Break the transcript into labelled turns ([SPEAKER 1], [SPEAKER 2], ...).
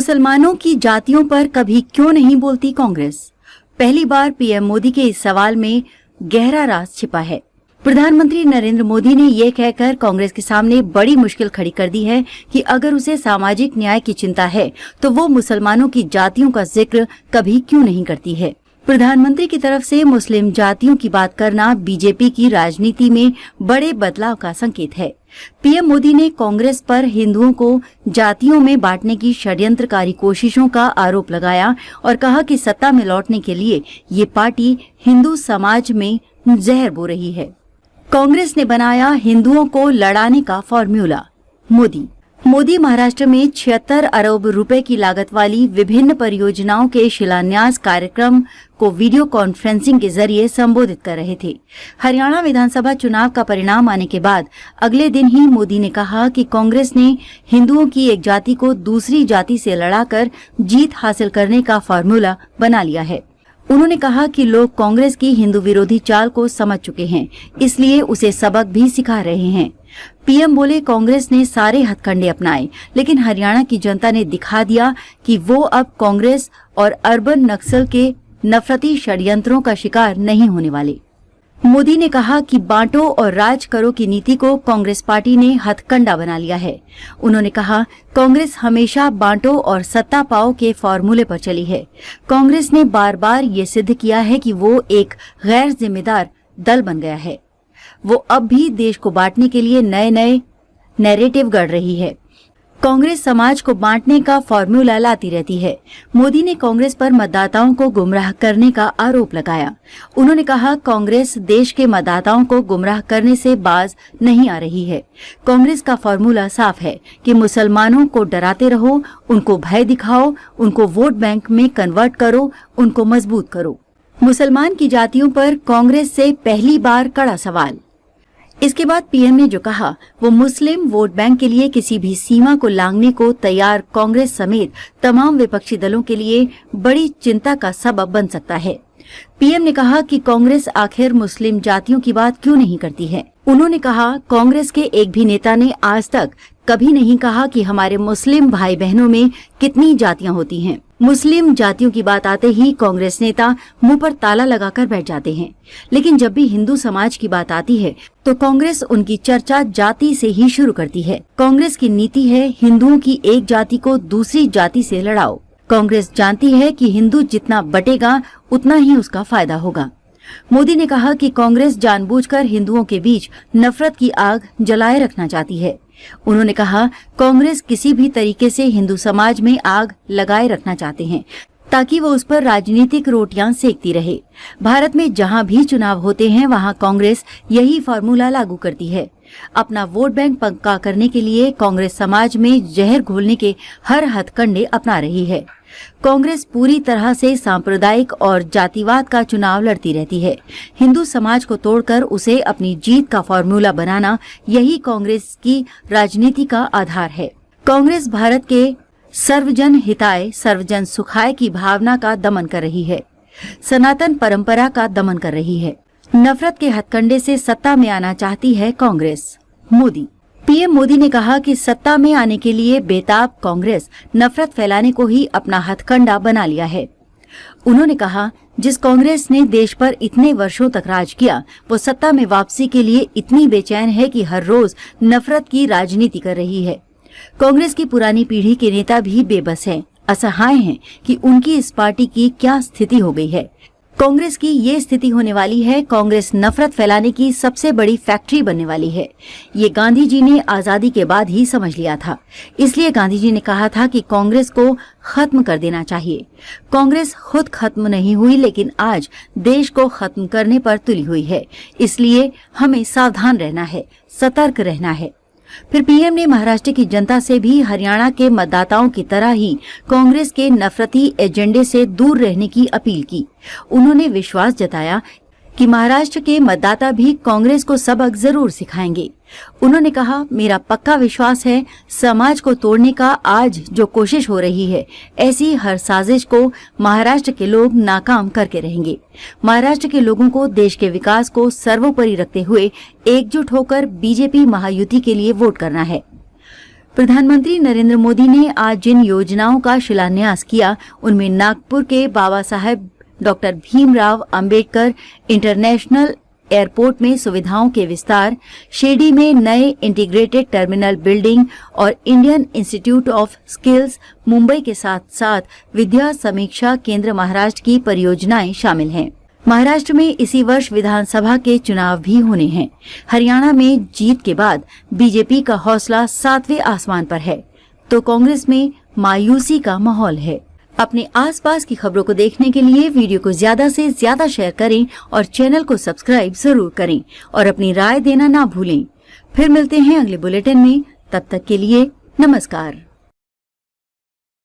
[SPEAKER 1] मुसलमानों की जातियों पर कभी क्यों नहीं बोलती कांग्रेस? पहली बार पीएम मोदी के इस सवाल में गहरा राज छिपा है। प्रधानमंत्री नरेंद्र मोदी ने ये कहकर कांग्रेस के सामने बड़ी मुश्किल खड़ी कर दी है कि अगर उसे सामाजिक न्याय की चिंता है तो वो मुसलमानों की जातियों का जिक्र कभी क्यों नहीं करती है। प्रधानमंत्री की तरफ से मुस्लिम जातियों की बात करना बीजेपी की राजनीति में बड़े बदलाव का संकेत है। पीएम मोदी ने कांग्रेस पर हिंदुओं को जातियों में बांटने की षड्यंत्रकारी कोशिशों का आरोप लगाया और कहा कि सत्ता में लौटने के लिए ये पार्टी हिंदू समाज में जहर बो रही है। कांग्रेस ने बनाया हिंदुओं को लड़ाने का फॉर्मूला। मोदी महाराष्ट्र में 76 अरब रुपए की लागत वाली विभिन्न परियोजनाओं के शिलान्यास कार्यक्रम को वीडियो कॉन्फ्रेंसिंग के जरिए संबोधित कर रहे थे। हरियाणा विधानसभा चुनाव का परिणाम आने के बाद अगले दिन ही मोदी ने कहा कि कांग्रेस ने हिंदुओं की एक जाति को दूसरी जाति से लड़ाकर जीत हासिल करने का फॉर्मूला बना लिया है। उन्होंने कहा कि लोग कांग्रेस की हिंदू विरोधी चाल को समझ चुके हैं, इसलिए उसे सबक भी सिखा रहे हैं। पीएम बोले, कांग्रेस ने सारे हथकंडे अपनाए, लेकिन हरियाणा की जनता ने दिखा दिया कि वो अब कांग्रेस और अर्बन नक्सल के नफरती षड्यंत्रों का शिकार नहीं होने वाले। मोदी ने कहा कि बांटो और राज करो की नीति को कांग्रेस पार्टी ने हथकंडा बना लिया है। उन्होंने कहा, कांग्रेस हमेशा बांटो और सत्ता पाओ के फॉर्मूले पर चली है। कांग्रेस ने बार बार ये सिद्ध किया है कि वो एक गैर जिम्मेदार दल बन गया है। वो अब भी देश को बांटने के लिए नए नए नैरेटिव गढ़ रही है। कांग्रेस समाज को बांटने का फॉर्मूला लाती रहती है। मोदी ने कांग्रेस पर मतदाताओं को गुमराह करने का आरोप लगाया। उन्होंने कहा, कांग्रेस देश के मतदाताओं को गुमराह करने से बाज नहीं आ रही है। कांग्रेस का फॉर्मूला साफ है कि मुसलमानों को डराते रहो, उनको भय दिखाओ, उनको वोट बैंक में कन्वर्ट करो, उनको मजबूत करो। मुसलमान की जातियों पर कांग्रेस से पहली बार कड़ा सवाल। इसके बाद पीएम ने जो कहा, वो मुस्लिम वोट बैंक के लिए किसी भी सीमा को लांघने को तैयार कांग्रेस समेत तमाम विपक्षी दलों के लिए बड़ी चिंता का सबब बन सकता है। पीएम ने कहा कि कांग्रेस आखिर मुस्लिम जातियों की बात क्यों नहीं करती है। उन्होंने कहा, कांग्रेस के एक भी नेता ने आज तक कभी नहीं कहा कि हमारे मुस्लिम भाई बहनों में कितनी जातियां होती हैं। मुस्लिम जातियों की बात आते ही कांग्रेस नेता मुंह पर ताला लगाकर बैठ जाते हैं, लेकिन जब भी हिंदू समाज की बात आती है तो कांग्रेस उनकी चर्चा जाति से ही शुरू करती है। कांग्रेस की नीति है, हिंदुओं की एक जाति को दूसरी जाति से लड़ाओ। कांग्रेस जानती है कि हिंदू जितना बटेगा उतना ही उसका फायदा होगा। मोदी ने कहा कि कांग्रेस जानबूझकर हिंदुओं के बीच नफरत की आग जलाए रखना चाहती है। उन्होंने कहा, कांग्रेस किसी भी तरीके से हिंदू समाज में आग लगाए रखना चाहते हैं ताकि वो उस पर राजनीतिक रोटियां सेकती रहे। भारत में जहां भी चुनाव होते हैं वहां कांग्रेस यही फॉर्मूला लागू करती है। अपना वोट बैंक पक्का करने के लिए कांग्रेस समाज में जहर घोलने के हर हथकंडे अपना रही है। कांग्रेस पूरी तरह से सांप्रदायिक और जातिवाद का चुनाव लड़ती रहती है। हिंदू समाज को तोड़कर उसे अपनी जीत का फॉर्मूला बनाना, यही कांग्रेस की राजनीति का आधार है। कांग्रेस भारत के सर्वजन हिताय सर्वजन सुखाय की भावना का दमन कर रही है, सनातन परंपरा का दमन कर रही है। नफरत के हथकंडे से सत्ता में आना चाहती है कांग्रेस। पीएम मोदी ने कहा कि सत्ता में आने के लिए बेताब कांग्रेस नफरत फैलाने को ही अपना हथकंडा बना लिया है। उन्होंने कहा, जिस कांग्रेस ने देश पर इतने वर्षों तक राज किया, वो सत्ता में वापसी के लिए इतनी बेचैन है कि हर रोज नफरत की राजनीति कर रही है। कांग्रेस की पुरानी पीढ़ी के नेता भी बेबस हैं, असहाय हैं कि उनकी इस पार्टी की क्या स्थिति हो गई है। कांग्रेस की ये स्थिति होने वाली है। कांग्रेस नफरत फैलाने की सबसे बड़ी फैक्ट्री बनने वाली है। ये गांधी जी ने आजादी के बाद ही समझ लिया था। इसलिए गांधी जी ने कहा था कि कांग्रेस को खत्म कर देना चाहिए। कांग्रेस खुद खत्म नहीं हुई, लेकिन आज देश को खत्म करने पर तुली हुई है। इसलिए हमें सावधान रहना है, सतर्क रहना है। फिर पीएम ने महाराष्ट्र की जनता से भी हरियाणा के मतदाताओं की तरह ही कांग्रेस के नफरती एजेंडे से दूर रहने की अपील की। उन्होंने विश्वास जताया कि महाराष्ट्र के मतदाता भी कांग्रेस को सबक जरूर सिखाएंगे। उन्होंने कहा, मेरा पक्का विश्वास है, समाज को तोड़ने का आज जो कोशिश हो रही है, ऐसी हर साजिश को महाराष्ट्र के लोग नाकाम करके रहेंगे। महाराष्ट्र के लोगों को देश के विकास को सर्वोपरि रखते हुए एकजुट होकर बीजेपी महायुति के लिए वोट करना है। प्रधानमंत्री नरेंद्र मोदी ने आज जिन योजनाओं का शिलान्यास किया, उनमें नागपुर के Baba Saheb doctor Bhimrao Ambedkar international airport में सुविधाओं के विस्तार, शिरडी में नए इंटीग्रेटेड टर्मिनल बिल्डिंग और Indian institute of skills Mumbai के साथ साथ विद्या समीक्षा केंद्र महाराष्ट्र की परियोजनाएं शामिल हैं। महाराष्ट्र में इसी वर्ष विधानसभा के चुनाव भी होने हैं। हरियाणा में जीत के बाद बीजेपी का हौसला 7वें आसमान पर है, तो कांग्रेस में मायूसी का माहौल है। अपने आसपास की खबरों को देखने के लिए वीडियो को ज्यादा से ज्यादा शेयर करें और चैनल को सब्सक्राइब जरूर करें और अपनी राय देना ना भूलें। फिर मिलते हैं अगले बुलेटिन में, तब तक के लिए नमस्कार।